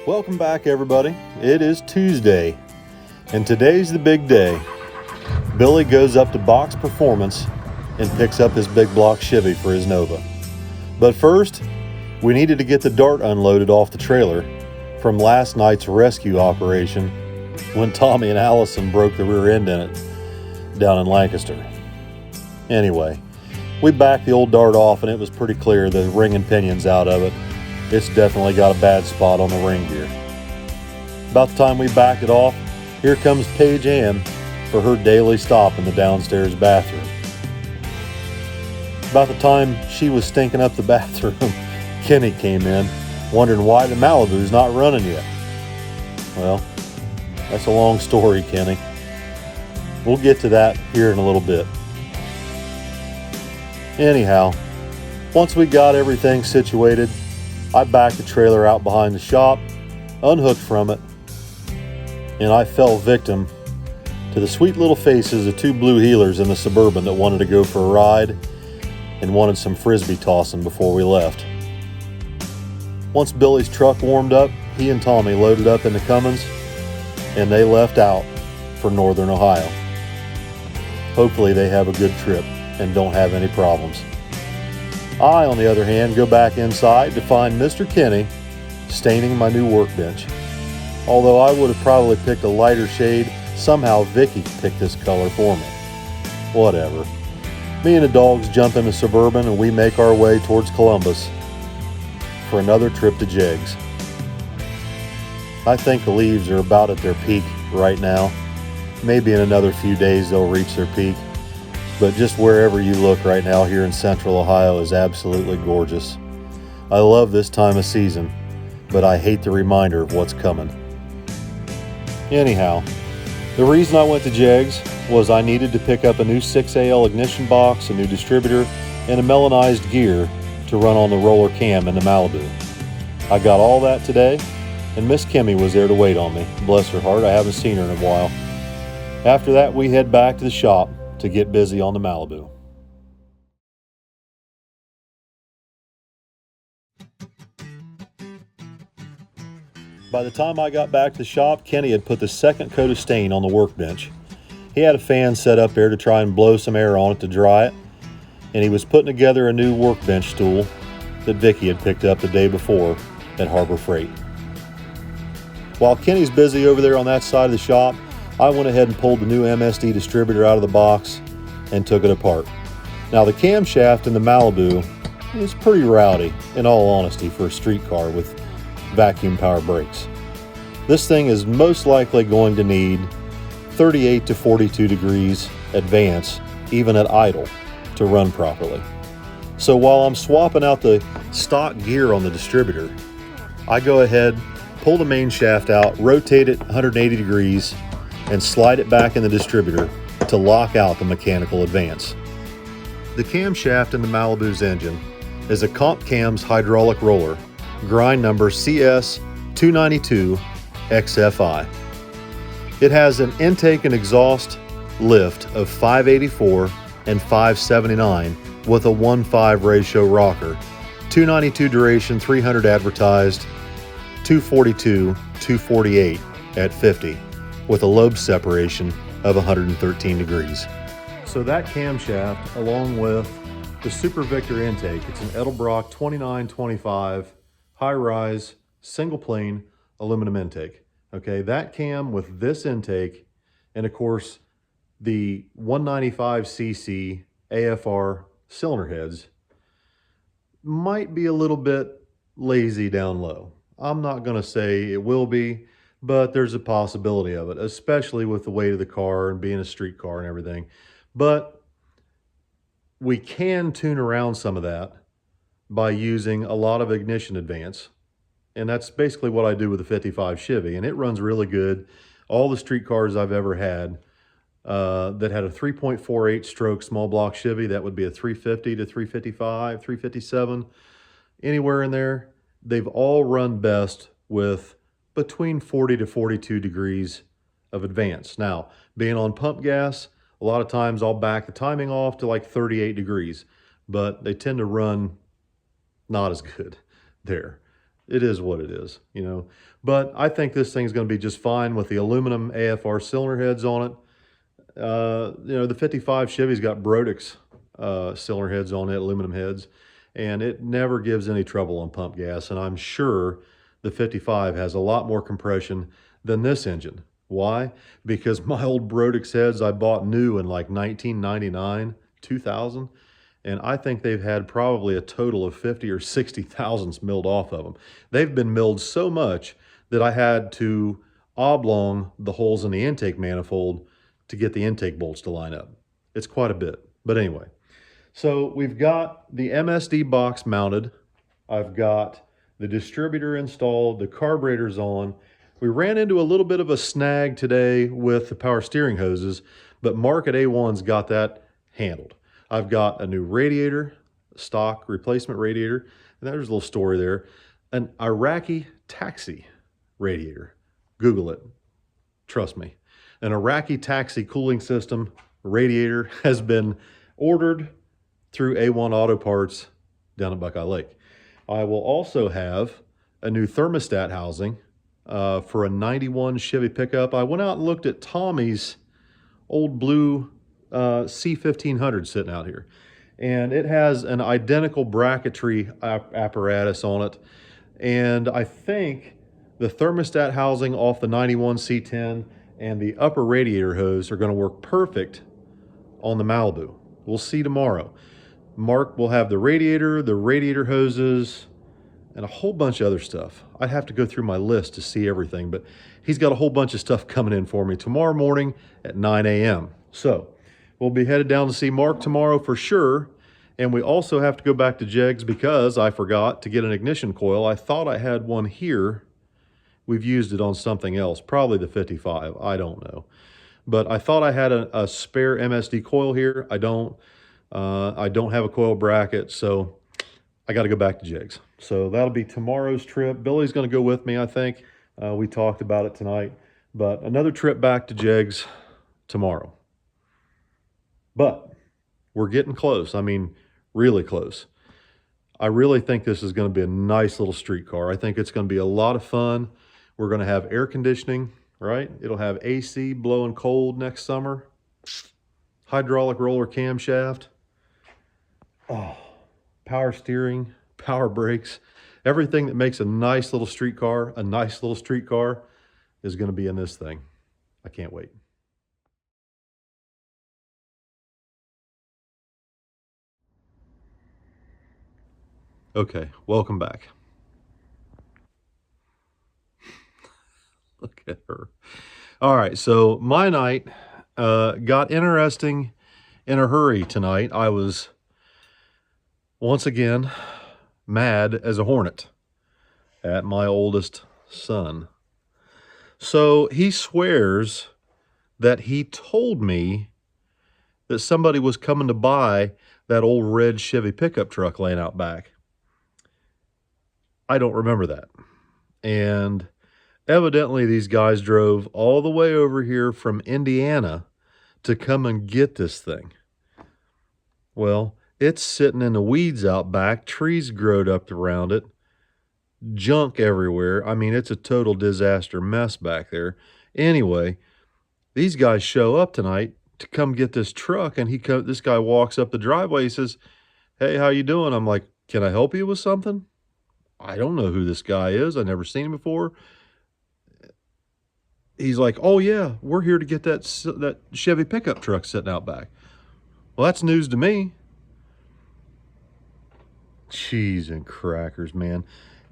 Welcome back, everybody. It is Tuesday, and today's the big day. Billy goes up to Box Performance and picks up his big block Chevy for his Nova. But first, we needed to get the Dart unloaded off the trailer from last night's rescue operation when Tommy and Allison broke the rear end in it down in Lancaster. Anyway, we backed the old Dart off and it was pretty clear the ring and pinion's out of it. It's definitely got a bad spot on the ring gear. About the time we backed it off, here comes Paige Ann for her daily stop in the downstairs bathroom. About the time she was stinking up the bathroom, Kenny came in, wondering why the Malibu's not running yet. Well, that's a long story, Kenny. We'll get to that here in a little bit. Anyhow, once we got everything situated, I backed the trailer out behind the shop, unhooked from it, and I fell victim to the sweet little faces of two blue heelers in the Suburban that wanted to go for a ride and wanted some frisbee tossing before we left. Once Billy's truck warmed up, he and Tommy loaded up into Cummins, and they left out for Northern Ohio. Hopefully they have a good trip and don't have any problems. I, on the other hand, go back inside to find Mr. Kenny staining my new workbench. Although I would have probably picked a lighter shade, somehow Vicky picked this color for me. Whatever. Me and the dogs jump in the Suburban and we make our way towards Columbus for another trip to Jegs. I think the leaves are about at their peak right now. Maybe in another few days they'll reach their peak. But just wherever you look right now here in Central Ohio is absolutely gorgeous. I love this time of season, but I hate the reminder of what's coming. Anyhow, the reason I went to Jegs was I needed to pick up a new 6AL ignition box, a new distributor, and a melanized gear to run on the roller cam in the Malibu. I got all that today, and Miss Kimmy was there to wait on me. Bless her heart, I haven't seen her in a while. After that, we head back to the shop to get busy on the Malibu. By the time I got back to the shop, Kenny had put the second coat of stain on the workbench. He had a fan set up there to try and blow some air on it to dry it, and he was putting together a new workbench stool that Vicky had picked up the day before at Harbor Freight. While Kenny's busy over there on that side of the shop, I went ahead and pulled the new MSD distributor out of the box and took it apart. Now the camshaft in the Malibu is pretty rowdy, in all honesty, for a street car with vacuum power brakes. This thing is most likely going to need 38 to 42 degrees advance, even at idle, to run properly. So while I'm swapping out the stock gear on the distributor, I go ahead, pull the main shaft out, rotate it 180 degrees, and slide it back in the distributor to lock out the mechanical advance. The camshaft in the Malibu's engine is a Comp Cam's hydraulic roller, grind number CS292XFI. It has an intake and exhaust lift of 584 and 579 with a 1:5 ratio rocker, 292 duration, 300 advertised, 242, 248 at 50. With a lobe separation of 113 degrees. So that camshaft, along with the Super Victor intake, it's an Edelbrock 2925 high-rise single plane aluminum intake. Okay, that cam with this intake, and of course the 195cc AFR cylinder heads might be a little bit lazy down low. I'm not going to say it will be, but there's a possibility of it, especially with the weight of the car and being a street car and everything. But we can tune around some of that by using a lot of ignition advance. And that's basically what I do with the 55 Chevy, and it runs really good. All the street cars I've ever had that had a 3.48 stroke small block Chevy, that would be a 350 to 355, 357, anywhere in there, they've all run best with between 40 to 42 degrees of advance. Now, being on pump gas, a lot of times I'll back the timing off to like 38 degrees, but they tend to run not as good there. it is what it is, you know. But I think this thing's going to be just fine with the aluminum AFR cylinder heads on it. You know, the 55 Chevy's got Brodix cylinder heads on it, aluminum heads, and it never gives any trouble on pump gas. And I'm sure the 55 has a lot more compression than this engine. Why? Because my old Brodix heads I bought new in like 1999, 2000, and I think they've had probably a total of 50 or 60 thousandths milled off of them. They've been milled so much that I had to oblong the holes in the intake manifold to get the intake bolts to line up. It's quite a bit. But anyway, so we've got the MSD box mounted. I've got the distributor installed, the carburetor's on. We ran into a little bit of a snag today with the power steering hoses, but Mark at A1's got that handled. I've got a new radiator, stock replacement radiator, and there's a little story there. An Iraqi taxi radiator. Google it. Trust me. An Iraqi taxi cooling system radiator has been ordered through A1 Auto Parts down at Buckeye Lake. I will also have a new thermostat housing for a 91 Chevy pickup. I went out and looked at Tommy's old blue C1500 sitting out here, and it has an identical bracketry apparatus on it, and I think the thermostat housing off the 91 C10 and the upper radiator hose are going to work perfect on the Malibu. We'll see tomorrow. Mark will have the radiator hoses, and a whole bunch of other stuff. I'd have to go through my list to see everything, but he's got a whole bunch of stuff coming in for me tomorrow morning at 9 a.m. So we'll be headed down to see Mark tomorrow for sure. And we also have to go back to Jegs because I forgot to get an ignition coil. I thought I had one here. We've used it on something else, probably the 55, I don't know. But I thought I had a spare MSD coil here. I don't have a coil bracket, so I got to go back to Jegs. So that'll be tomorrow's trip. Billy's going to go with me, I think. We talked about it tonight. But another trip back to Jegs tomorrow. But we're getting close. I mean, really close. I really think this is going to be a nice little street car. I think it's going to be a lot of fun. We're going to have air conditioning, right? It'll have AC blowing cold next summer. Hydraulic roller camshaft. Oh, power steering, power brakes. Everything that makes a nice little street car is going to be in this thing. I can't wait. Okay, welcome back. Look at her. All right, so my night got interesting in a hurry tonight. I was once again mad as a hornet at my oldest son. So he swears that he told me that somebody was coming to buy that old red Chevy pickup truck laying out back. I don't remember that. And evidently these guys drove all the way over here from Indiana to come and get this thing. Well, it's sitting in the weeds out back, trees growed up around it, junk everywhere. I mean, it's a total disaster mess back there. Anyway, these guys show up tonight to come get this truck, and this guy walks up the driveway. He says, "Hey, how you doing?" I'm like, "Can I help you with something?" I don't know who this guy is. I've never seen him before. He's like, "Oh yeah, we're here to get that Chevy pickup truck sitting out back." Well, that's news to me. Cheese and crackers, man.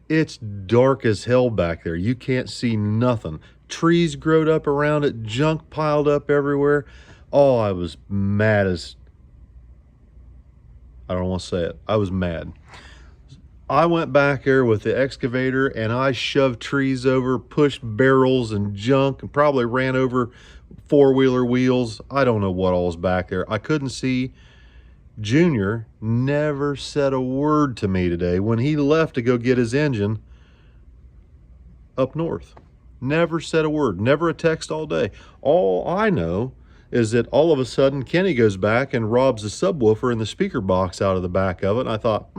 It's dark as hell back there. You can't see nothing. Trees growed up around it, junk piled up everywhere. Oh, I was mad as... I don't want to say it. I was mad. I went back there with the excavator and I shoved trees over, pushed barrels and junk, and probably ran over four-wheeler wheels. I don't know what all was back there. I couldn't see. Junior never said a word to me today when he left to go get his engine up north. Never said a word, never a text all day. All I know is that all of a sudden Kenny goes back and robs the subwoofer and the speaker box out of the back of it. And I thought,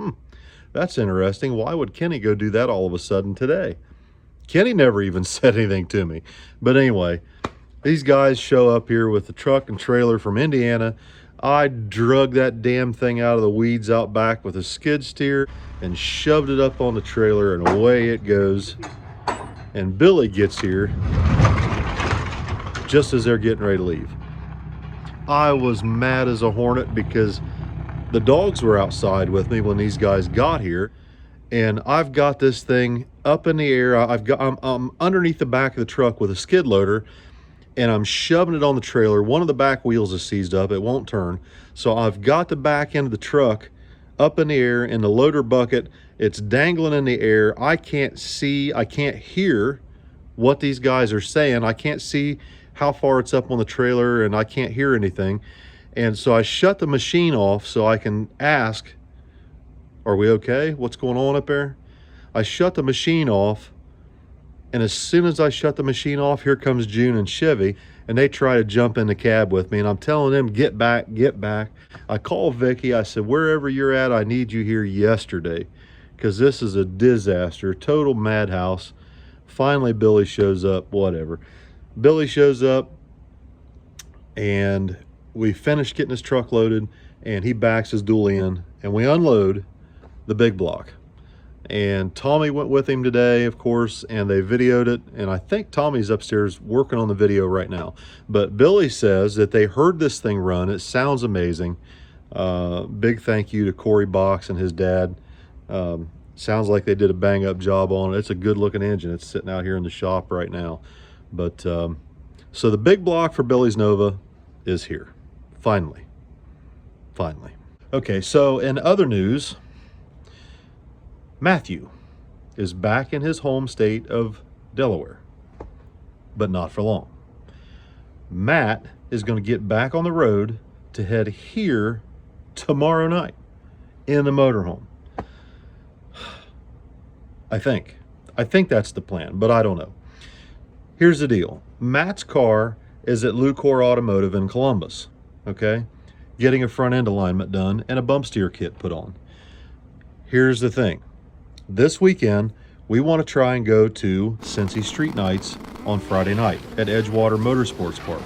That's interesting. Why would Kenny go do that all of a sudden today? Kenny never even said anything to me. But anyway, these guys show up here with the truck and trailer from Indiana. I drug that damn thing out of the weeds out back with a skid steer and shoved it up on the trailer, and away it goes. And Billy gets here just as they're getting ready to leave. I was mad as a hornet because the dogs were outside with me when these guys got here, and I've got this thing up in the air. I'm underneath the back of the truck with a skid loader, and I'm shoving it on the trailer. One of the back wheels is seized up, it won't turn. So I've got the back end of the truck up in the air in the loader bucket. It's dangling in the air. I can't see, I can't hear what these guys are saying. I can't see how far it's up on the trailer, and I can't hear anything. And so I shut the machine off so I can ask, are we okay? What's going on up there? I shut the machine off, and as soon as I shut the machine off, here comes June and Chevy, and they try to jump in the cab with me, and I'm telling them, get back, get back. I called Vicky. I said, wherever you're at, I need you here yesterday, because this is a disaster, total madhouse. Finally, Billy shows up, whatever. Billy shows up, and we finish getting his truck loaded, and he backs his dually in, and we unload the big block. And Tommy went with him today, of course, and they videoed it, and I think Tommy's upstairs working on the video right now. But Billy says that they heard this thing run. It sounds amazing. Big thank you to Corey Box and his dad. Sounds like they did a bang-up job on it. It's a good-looking engine. It's sitting out here in the shop right now. But so the big block for Billy's Nova is here, finally. Okay, so in other news, Matthew is back in his home state of Delaware, but not for long. Matt is going to get back on the road to head here tomorrow night in the motorhome. I think that's the plan, but I don't know. Here's the deal. Matt's car is at Lucor Automotive in Columbus, okay? Getting a front end alignment done and a bump steer kit put on. Here's the thing. This weekend, we want to try and go to Cincy Street Nights on Friday night at Edgewater Motorsports Park.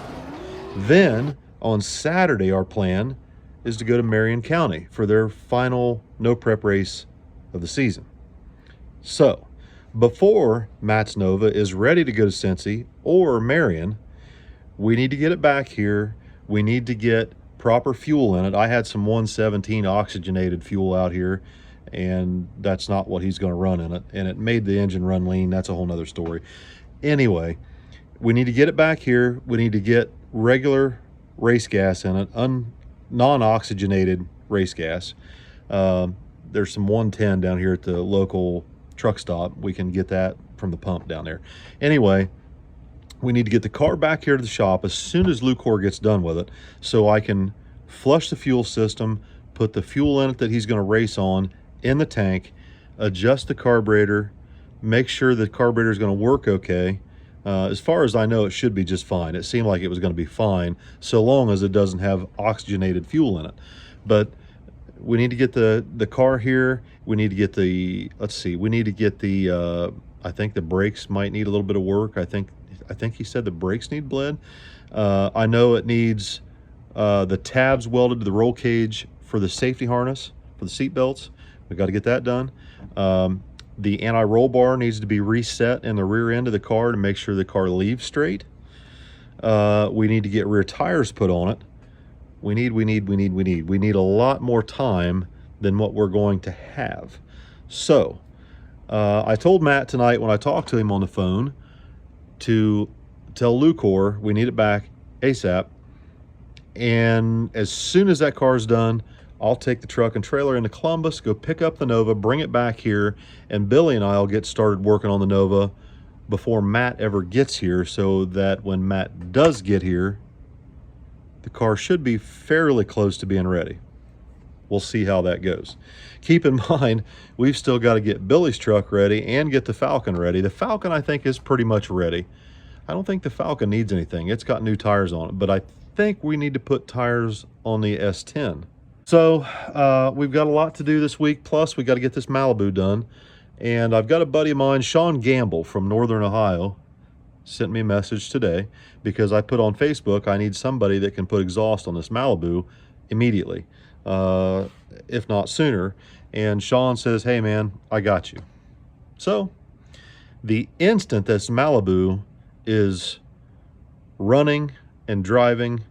Then, on Saturday, our plan is to go to Marion County for their final no prep race of the season. So, before Matt's Nova is ready to go to Cincy or Marion, we need to get it back here. We need to get proper fuel in it. I had some 117 oxygenated fuel out here, and that's not what he's going to run in it, and it made the engine run lean. That's a whole nother story. Anyway, we need to get it back here. We need to get regular race gas in it, non-oxygenated race gas. There's some 110 down here at the local truck stop. We can get that from the pump down there. Anyway, we need to get the car back here to the shop as soon as Lucor gets done with it, so I can flush the fuel system, put the fuel in it that he's going to race on in the tank, adjust the carburetor, make sure the carburetor is going to work okay. As far as I know, it should be just fine. It seemed like it was going to be fine so long as it doesn't have oxygenated fuel in it. But we need to get the car here. We need to get the, let's see, we need to get the, I think the brakes might need a little bit of work. I think he said the brakes need bled. I know it needs the tabs welded to the roll cage for the safety harness, for the seat belts. We got to get that done. The anti-roll bar needs to be reset in the rear end of the car to make sure the car leaves straight. We need to get rear tires put on it. We need a lot more time than what we're going to have. So I told Matt tonight when I talked to him on the phone to tell Lucor we need it back ASAP. And as soon as that car's done, I'll take the truck and trailer into Columbus, go pick up the Nova, bring it back here, and Billy and I will get started working on the Nova before Matt ever gets here, so that when Matt does get here, the car should be fairly close to being ready. We'll see how that goes. Keep in mind, we've still got to get Billy's truck ready and get the Falcon ready. The Falcon, I think, is pretty much ready. I don't think the Falcon needs anything. It's got new tires on it, but I think we need to put tires on the S10. So we've got a lot to do this week. Plus, we got to get this Malibu done. And I've got a buddy of mine, Sean Gamble from Northern Ohio, sent me a message today because I put on Facebook, I need somebody that can put exhaust on this Malibu immediately, if not sooner. And Sean says, hey man, I got you. So the instant this Malibu is running and driving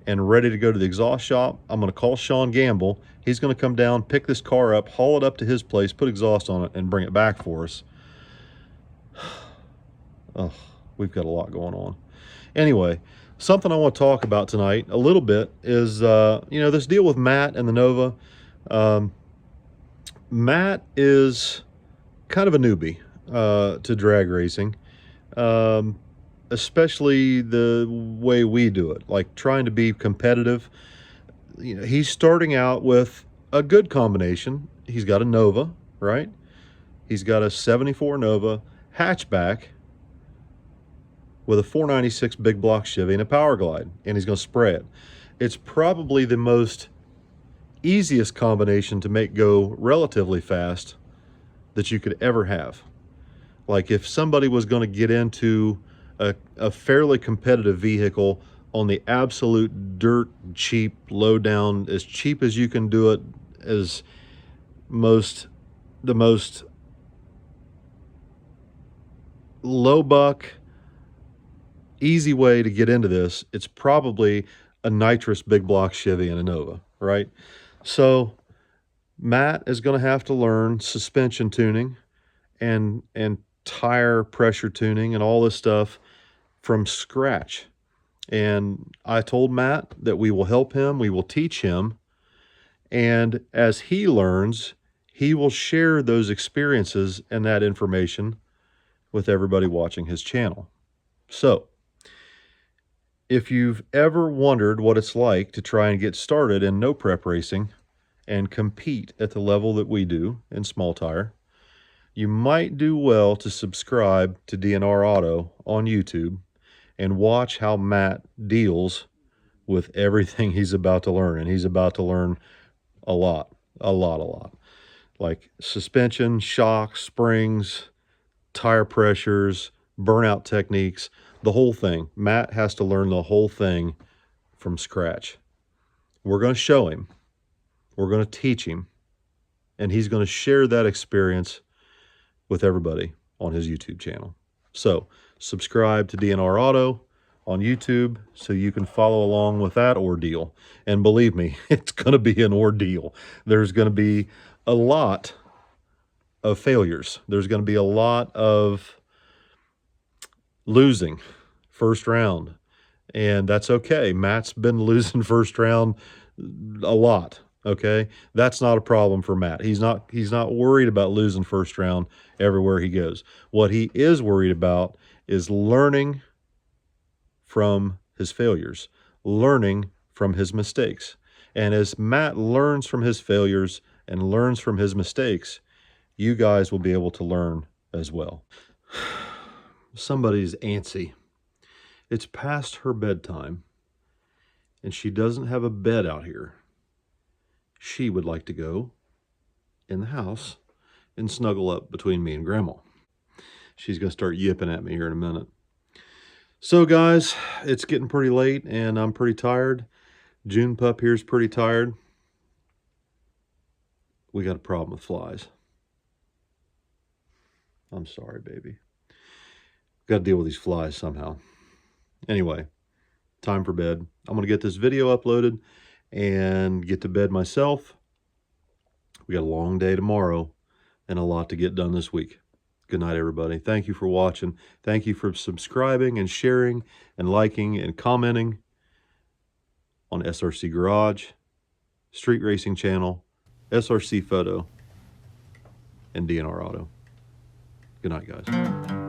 and ready to go to the exhaust shop, I'm going to call Sean Gamble. He's going to come down, pick this car up, haul it up to his place, put exhaust on it, and bring it back for us. Oh, we've got a lot going on. Anyway, something I want to talk about tonight a little bit is, this deal with Matt and the Nova. Matt is kind of a newbie to drag racing. Especially the way we do it, like trying to be competitive. He's starting out with a good combination. He's got a Nova, right? He's got a 74 Nova hatchback with a 496 big block Chevy and a Power Glide, and he's going to spray it. It's probably the most easiest combination to make go relatively fast that you could ever have. Like if somebody was going to get into a fairly competitive vehicle on the absolute dirt cheap, low down, as cheap as you can do it, as the most low buck, easy way to get into this, it's probably a nitrous big block Chevy and a Nova, right? So Matt is going to have to learn suspension tuning and tire pressure tuning and all this stuff from scratch. And I told Matt that we will help him, we will teach him, and as he learns, he will share those experiences and that information with everybody watching his channel. So if you've ever wondered what it's like to try and get started in no prep racing and compete at the level that we do in small tire, you might do well to subscribe to DNR Auto on YouTube and watch how Matt deals with everything he's about to learn. And he's about to learn a lot. Like suspension, shocks, springs, tire pressures, burnout techniques, the whole thing. Matt has to learn the whole thing from scratch. We're going to show him. We're going to teach him. And he's going to share that experience with everybody on his YouTube channel. So subscribe to DNR Auto on YouTube so you can follow along with that ordeal. And believe me, it's going to be an ordeal. There's going to be a lot of failures. There's going to be a lot of losing first round. And that's okay. Matt's been losing first round a lot. Okay, that's not a problem for Matt. He's not worried about losing first round everywhere he goes. What he is worried about is learning from his failures, learning from his mistakes. And as Matt learns from his failures and learns from his mistakes, you guys will be able to learn as well. Somebody's antsy. It's past her bedtime, and she doesn't have a bed out here. She would like to go in the house and snuggle up between me and Grandma. She's going to start yipping at me here in a minute. So guys, it's getting pretty late and I'm pretty tired. June pup here's pretty tired. We got a problem with flies. I'm sorry, baby. Got to deal with these flies somehow. Anyway, time for bed. I'm going to get this video uploaded and get to bed myself. We got a long day tomorrow and a lot to get done this week. Good night, everybody. Thank you for watching. Thank you for subscribing and sharing and liking and commenting on SRC Garage, Street Racing Channel, SRC Photo, and DNR Auto. Good night, guys.